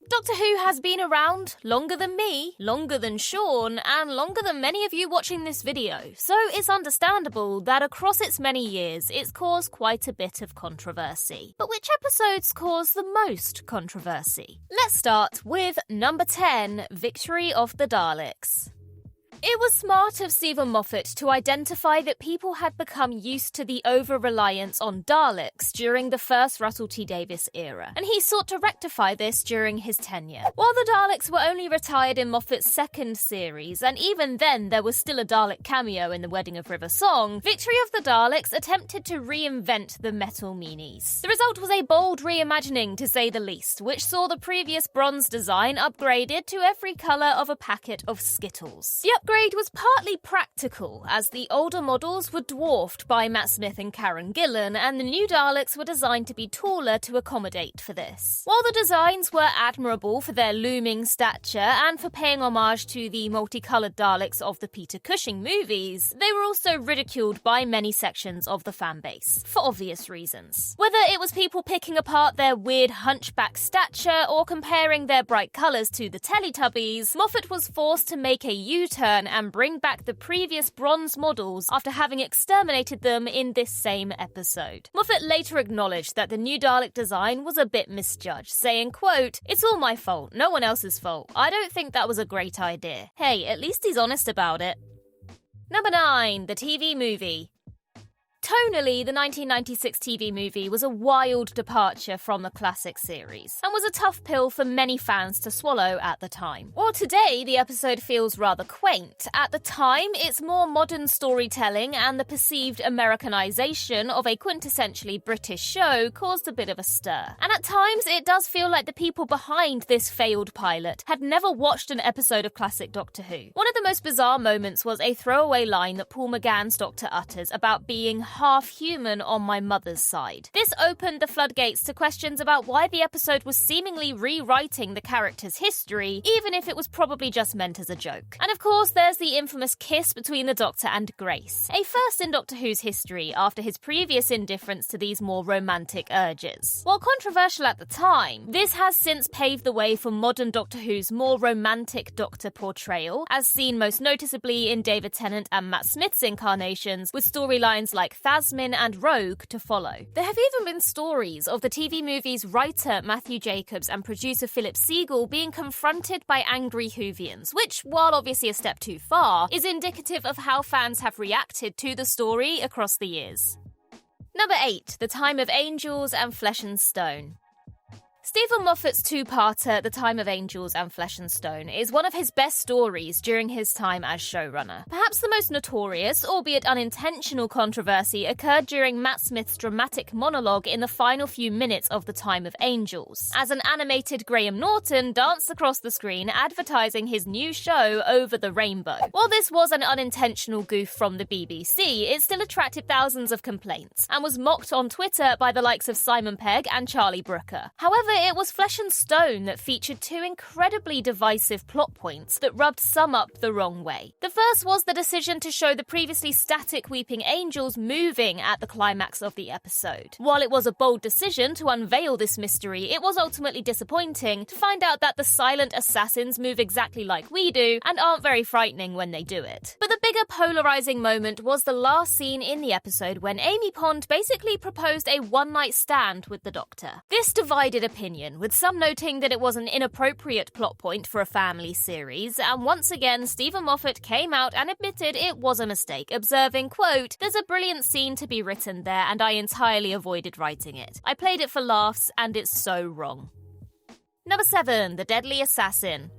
Doctor Who has been around longer than me, longer than Sean, and longer than many of you watching this video, so it's understandable that across its many years it's caused quite a bit of controversy. But which episodes caused the most controversy? Let's start with number 10, Victory of the Daleks. It was smart of Stephen Moffat to identify that people had become used to the over-reliance on Daleks during the first Russell T Davies era, and he sought to rectify this during his tenure. While the Daleks were only retired in Moffat's second series, and even then there was still a Dalek cameo in The Wedding of River Song, Victory of the Daleks attempted to reinvent the metal meanies. The result was a bold reimagining, to say the least, which saw the previous bronze design upgraded to every colour of a packet of Skittles. The upgrade was partly practical, as the older models were dwarfed by Matt Smith and Karen Gillan, and the new Daleks were designed to be taller to accommodate for this. While the designs were admirable for their looming stature and for paying homage to the multicoloured Daleks of the Peter Cushing movies, they were also ridiculed by many sections of the fanbase, for obvious reasons. Whether it was people picking apart their weird hunchback stature or comparing their bright colours to the Teletubbies, Moffat was forced to make a U-turn and bring back the previous bronze models after having exterminated them in this same episode. Moffat later acknowledged that the new Dalek design was a bit misjudged, saying, quote, "It's all my fault, no one else's fault. I don't think that was a great idea." Hey, at least he's honest about it. Number 9, the TV movie. Tonally, the 1996 TV movie was a wild departure from the classic series, and was a tough pill for many fans to swallow at the time. While today the episode feels rather quaint, at the time its more modern storytelling and the perceived Americanization of a quintessentially British show caused a bit of a stir. And at times it does feel like the people behind this failed pilot had never watched an episode of classic Doctor Who. One of the most bizarre moments was a throwaway line that Paul McGann's Doctor utters about being half human on my mother's side. This opened the floodgates to questions about why the episode was seemingly rewriting the character's history, even if it was probably just meant as a joke. And of course, there's the infamous kiss between the Doctor and Grace, a first in Doctor Who's history after his previous indifference to these more romantic urges. While controversial at the time, this has since paved the way for modern Doctor Who's more romantic Doctor portrayal, as seen most noticeably in David Tennant and Matt Smith's incarnations, with storylines like Thasmin and Rogue to follow. There have even been stories of the TV movie's writer Matthew Jacobs and producer Philip Siegel being confronted by angry Whovians, which, while obviously a step too far, is indicative of how fans have reacted to the story across the years. Number 8, The Time of Angels and Flesh and Stone. Stephen Moffat's two-parter, The Time of Angels and Flesh and Stone, is one of his best stories during his time as showrunner. Perhaps the most notorious, albeit unintentional controversy occurred during Matt Smith's dramatic monologue in the final few minutes of The Time of Angels, as an animated Graham Norton danced across the screen advertising his new show Over the Rainbow. While this was an unintentional goof from the BBC, it still attracted thousands of complaints, and was mocked on Twitter by the likes of Simon Pegg and Charlie Brooker. However, it was Flesh and Stone that featured two incredibly divisive plot points that rubbed some up the wrong way. The first was the decision to show the previously static weeping angels moving at the climax of the episode. While it was a bold decision to unveil this mystery, it was ultimately disappointing to find out that the silent assassins move exactly like we do and aren't very frightening when they do it. But the bigger polarizing moment was the last scene in the episode when Amy Pond basically proposed a one-night stand with the Doctor. This divided opinion, with some noting that it was an inappropriate plot point for a family series, and once again Stephen Moffat came out and admitted it was a mistake, observing, quote, "There's a brilliant scene to be written there and I entirely avoided writing it. I played it for laughs and it's so wrong." Number 7, The Deadly Assassin.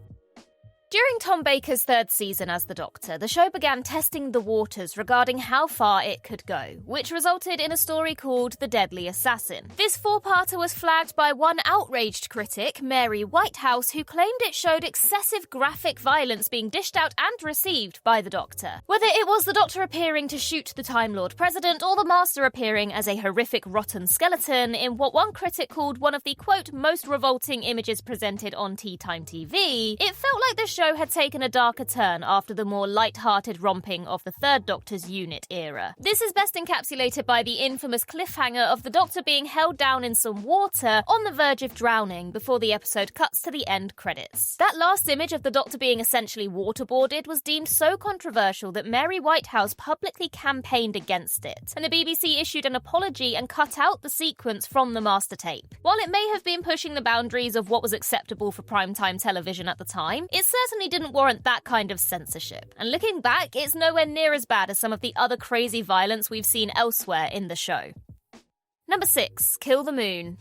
During Tom Baker's third season as the Doctor, the show began testing the waters regarding how far it could go, which resulted in a story called The Deadly Assassin. This four-parter was flagged by one outraged critic, Mary Whitehouse, who claimed it showed excessive graphic violence being dished out and received by the Doctor. Whether it was the Doctor appearing to shoot the Time Lord President or the Master appearing as a horrific rotten skeleton in what one critic called one of the, quote, most revolting images presented on Tea Time TV, it felt like the show had taken a darker turn after the more light-hearted romping of the Third Doctor's unit era. This is best encapsulated by the infamous cliffhanger of the Doctor being held down in some water on the verge of drowning before the episode cuts to the end credits. That last image of the Doctor being essentially waterboarded was deemed so controversial that Mary Whitehouse publicly campaigned against it, and the BBC issued an apology and cut out the sequence from the master tape. While it may have been pushing the boundaries of what was acceptable for primetime television at the time, it certainly didn't warrant that kind of censorship. And looking back, it's nowhere near as bad as some of the other crazy violence we've seen elsewhere in the show. Number 6. Kill the Moon.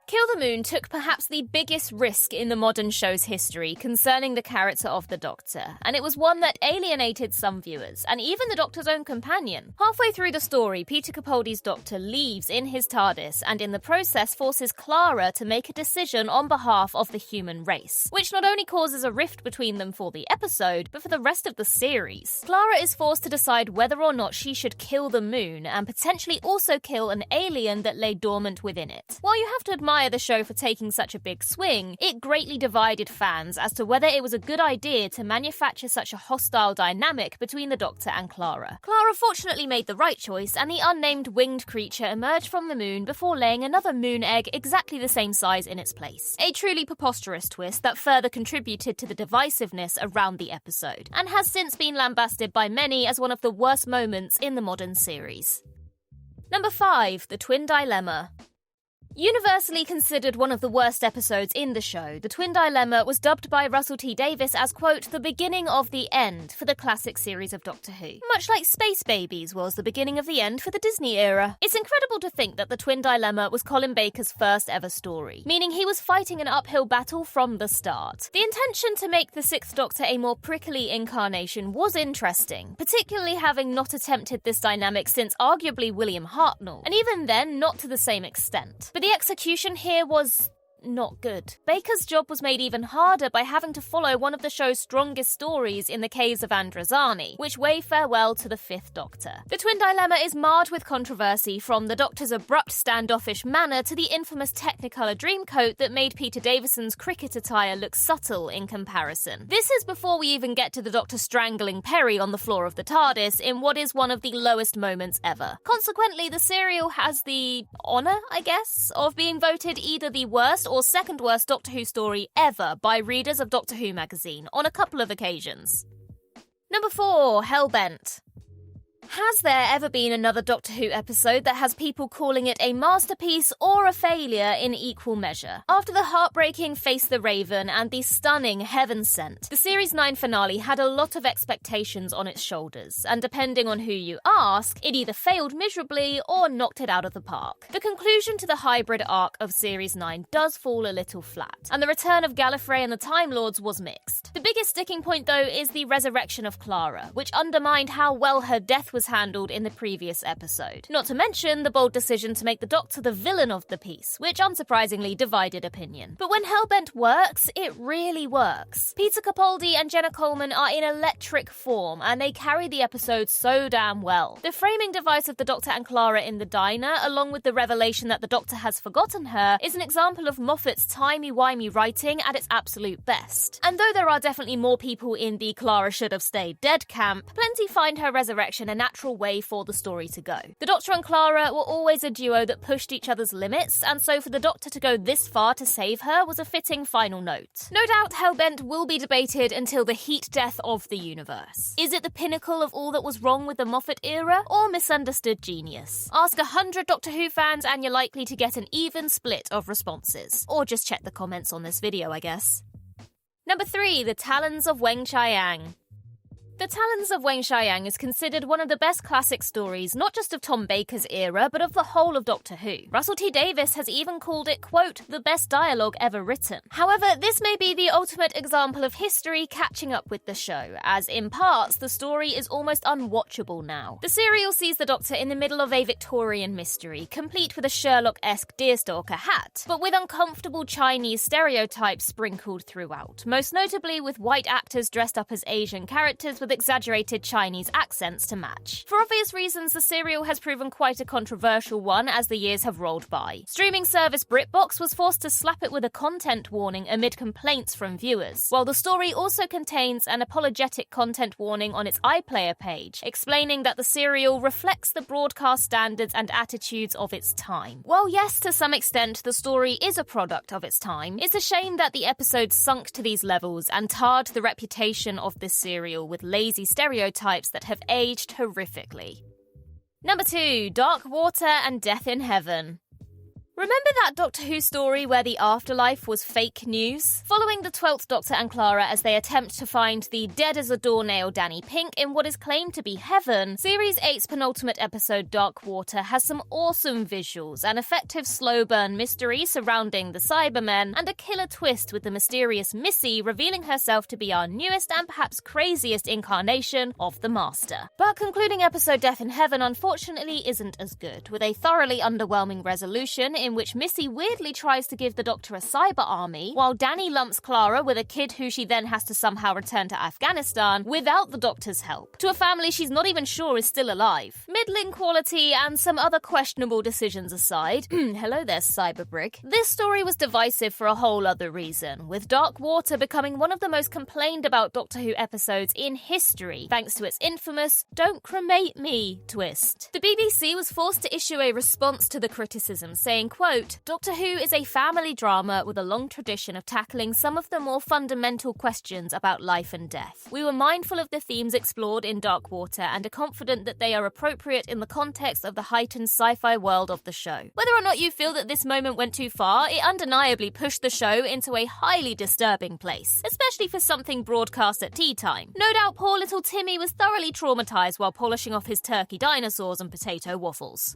Kill the Moon took perhaps the biggest risk in the modern show's history concerning the character of the Doctor, and it was one that alienated some viewers, and even the Doctor's own companion. Halfway through the story, Peter Capaldi's Doctor leaves in his TARDIS, and in the process forces Clara to make a decision on behalf of the human race, which not only causes a rift between them for the episode, but for the rest of the series. Clara is forced to decide whether or not she should kill the Moon, and potentially also kill an alien that lay dormant within it. While you have to admire the show for taking such a big swing, it greatly divided fans as to whether it was a good idea to manufacture such a hostile dynamic between the Doctor and Clara. Clara fortunately made the right choice, and the unnamed winged creature emerged from the Moon before laying another moon egg exactly the same size in its place. A truly preposterous twist that further contributed to the divisiveness around the episode, and has since been lambasted by many as one of the worst moments in the modern series. Number 5. The Twin Dilemma. Universally considered one of the worst episodes in the show, The Twin Dilemma was dubbed by Russell T Davies as, quote, the beginning of the end for the classic series of Doctor Who. Much like Space Babies was the beginning of the end for the Disney era. It's incredible to think that The Twin Dilemma was Colin Baker's first ever story, meaning he was fighting an uphill battle from the start. The intention to make the Sixth Doctor a more prickly incarnation was interesting, particularly having not attempted this dynamic since arguably William Hartnell, and even then not to the same extent. But the execution here was not good. Baker's job was made even harder by having to follow one of the show's strongest stories in the Caves of Androzani, which wave farewell to the Fifth Doctor. The Twin Dilemma is marred with controversy, from the Doctor's abrupt standoffish manner to the infamous Technicolor Dreamcoat that made Peter Davison's cricket attire look subtle in comparison. This is before we even get to the Doctor strangling Perry on the floor of the TARDIS in what is one of the lowest moments ever. Consequently, the serial has the honour, I guess, of being voted either the worst or second worst Doctor Who story ever by readers of Doctor Who magazine on a couple of occasions. Number 4. Hellbent. Has there ever been another Doctor Who episode that has people calling it a masterpiece or a failure in equal measure? After the heartbreaking Face the Raven and the stunning Heaven Sent, the Series 9 finale had a lot of expectations on its shoulders, and depending on who you ask, it either failed miserably or knocked it out of the park. The conclusion to the hybrid arc of Series 9 does fall a little flat, and the return of Gallifrey and the Time Lords was mixed. The biggest sticking point, though, is the resurrection of Clara, which undermined how well her death was handled in the previous episode. Not to mention the bold decision to make the Doctor the villain of the piece, which unsurprisingly divided opinion. But when Hellbent works, it really works. Peter Capaldi and Jenna Coleman are in electric form, and they carry the episode so damn well. The framing device of the Doctor and Clara in the diner, along with the revelation that the Doctor has forgotten her, is an example of Moffat's timey-wimey writing at its absolute best. And though there are definitely more people in the Clara should have stayed dead camp, plenty find her resurrection a natural way for the story to go. The Doctor and Clara were always a duo that pushed each other's limits, and so for the Doctor to go this far to save her was a fitting final note. No doubt Hellbent will be debated until the heat death of the universe. Is it the pinnacle of all that was wrong with the Moffat era, or misunderstood genius? Ask 100 Doctor Who fans and you're likely to get an even split of responses. Or just check the comments on this video, I guess. Number 3. The Talons of Weng-Chiang. The Talons of Weng-Chiang is considered one of the best classic stories, not just of Tom Baker's era, but of the whole of Doctor Who. Russell T Davies has even called it, quote, the best dialogue ever written. However, this may be the ultimate example of history catching up with the show, as in parts, the story is almost unwatchable now. The serial sees the Doctor in the middle of a Victorian mystery, complete with a Sherlock-esque deerstalker hat, but with uncomfortable Chinese stereotypes sprinkled throughout, most notably with white actors dressed up as Asian characters with exaggerated Chinese accents to match. For obvious reasons, the serial has proven quite a controversial one as the years have rolled by. Streaming service BritBox was forced to slap it with a content warning amid complaints from viewers, while the story also contains an apologetic content warning on its iPlayer page, explaining that the serial reflects the broadcast standards and attitudes of its time. While yes, to some extent, the story is a product of its time, it's a shame that the episode sunk to these levels and tarred the reputation of this serial with lazy stereotypes that have aged horrifically. Number 2. Dark Water and Death in Heaven. Remember that Doctor Who story where the afterlife was fake news? Following the 12th Doctor and Clara as they attempt to find the dead as a doornail Danny Pink in what is claimed to be heaven, Series 8's penultimate episode Dark Water has some awesome visuals, an effective slow burn mystery surrounding the Cybermen, and a killer twist with the mysterious Missy revealing herself to be our newest and perhaps craziest incarnation of the Master. But concluding episode Death in Heaven unfortunately isn't as good, with a thoroughly underwhelming resolution in which Missy weirdly tries to give the Doctor a cyber army, while Danny lumps Clara with a kid who she then has to somehow return to Afghanistan without the Doctor's help, to a family she's not even sure is still alive. Middling quality and some other questionable decisions aside, hello there, Cyberbrig, this story was divisive for a whole other reason, with Dark Water becoming one of the most complained about Doctor Who episodes in history, thanks to its infamous "don't cremate me" twist. The BBC was forced to issue a response to the criticism, saying, quote, "Doctor Who is a family drama with a long tradition of tackling some of the more fundamental questions about life and death. We were mindful of the themes explored in Dark Water and are confident that they are appropriate in the context of the heightened sci-fi world of the show. Whether or not you feel that this moment went too far, it undeniably pushed the show into a highly disturbing place, especially for something broadcast at tea time. No doubt poor little Timmy was thoroughly traumatized while polishing off his turkey dinosaurs and potato waffles."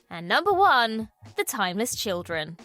And number 1, The Timeless Children.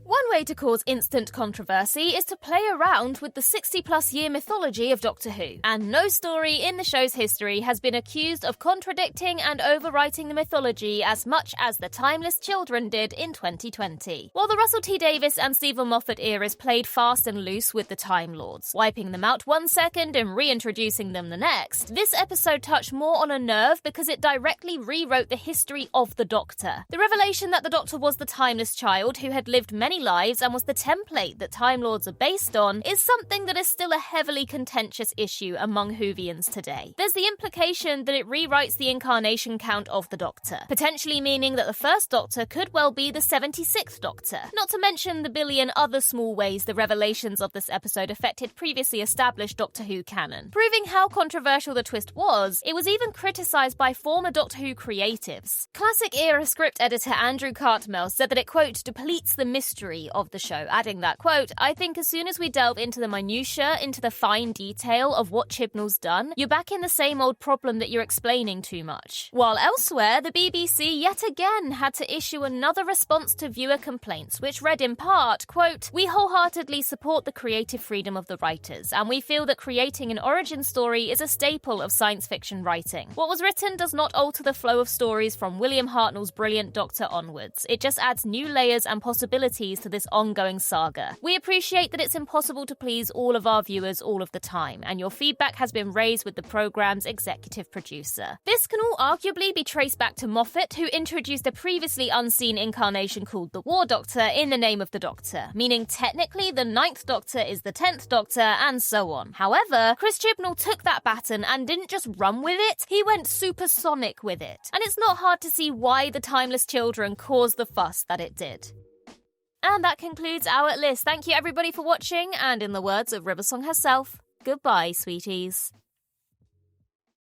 One way to cause instant controversy is to play around with the 60-plus year mythology of Doctor Who, and no story in the show's history has been accused of contradicting and overwriting the mythology as much as The Timeless Children did in 2020. While the Russell T Davies and Stephen Moffat eras played fast and loose with the Time Lords, wiping them out one second and reintroducing them the next, this episode touched more on a nerve because it directly rewrote the history of the Doctor. The revelation that the Doctor was the timeless child who had lived many lives and was the template that Time Lords are based on is something that is still a heavily contentious issue among Whovians today. There's the implication that it rewrites the incarnation count of the Doctor, potentially meaning that the first Doctor could well be the 76th Doctor, not to mention the billion other small ways the revelations of this episode affected previously established Doctor Who canon. Proving how controversial the twist was, it was even criticised by former Doctor Who creatives. Classic-era script editor Andrew Cartmel said that it, quote, depletes the mystery of the show, adding that, quote, "I think as soon as we delve into the minutiae, into the fine detail of what Chibnall's done, you're back in the same old problem that you're explaining too much." While elsewhere, the BBC yet again had to issue another response to viewer complaints, which read in part, quote, "We wholeheartedly support the creative freedom of the writers, and we feel that creating an origin story is a staple of science fiction writing. What was written does not alter the flow of stories from William Hartnell's brilliant Doctor onwards. It just adds new layers and possibilities to this ongoing saga. We appreciate that it's impossible to please all of our viewers all of the time, and your feedback has been raised with the programme's executive producer." This can all arguably be traced back to Moffat, who introduced a previously unseen incarnation called the War Doctor in the name of the Doctor, meaning technically the 9th Doctor is the 10th Doctor, and so on. However, Chris Chibnall took that baton and didn't just run with it, he went supersonic with it. And it's not hard to see why the Timeless Children caused the fuss that it did. And that concludes our list. Thank you everybody for watching, and in the words of Riversong herself, goodbye, sweeties.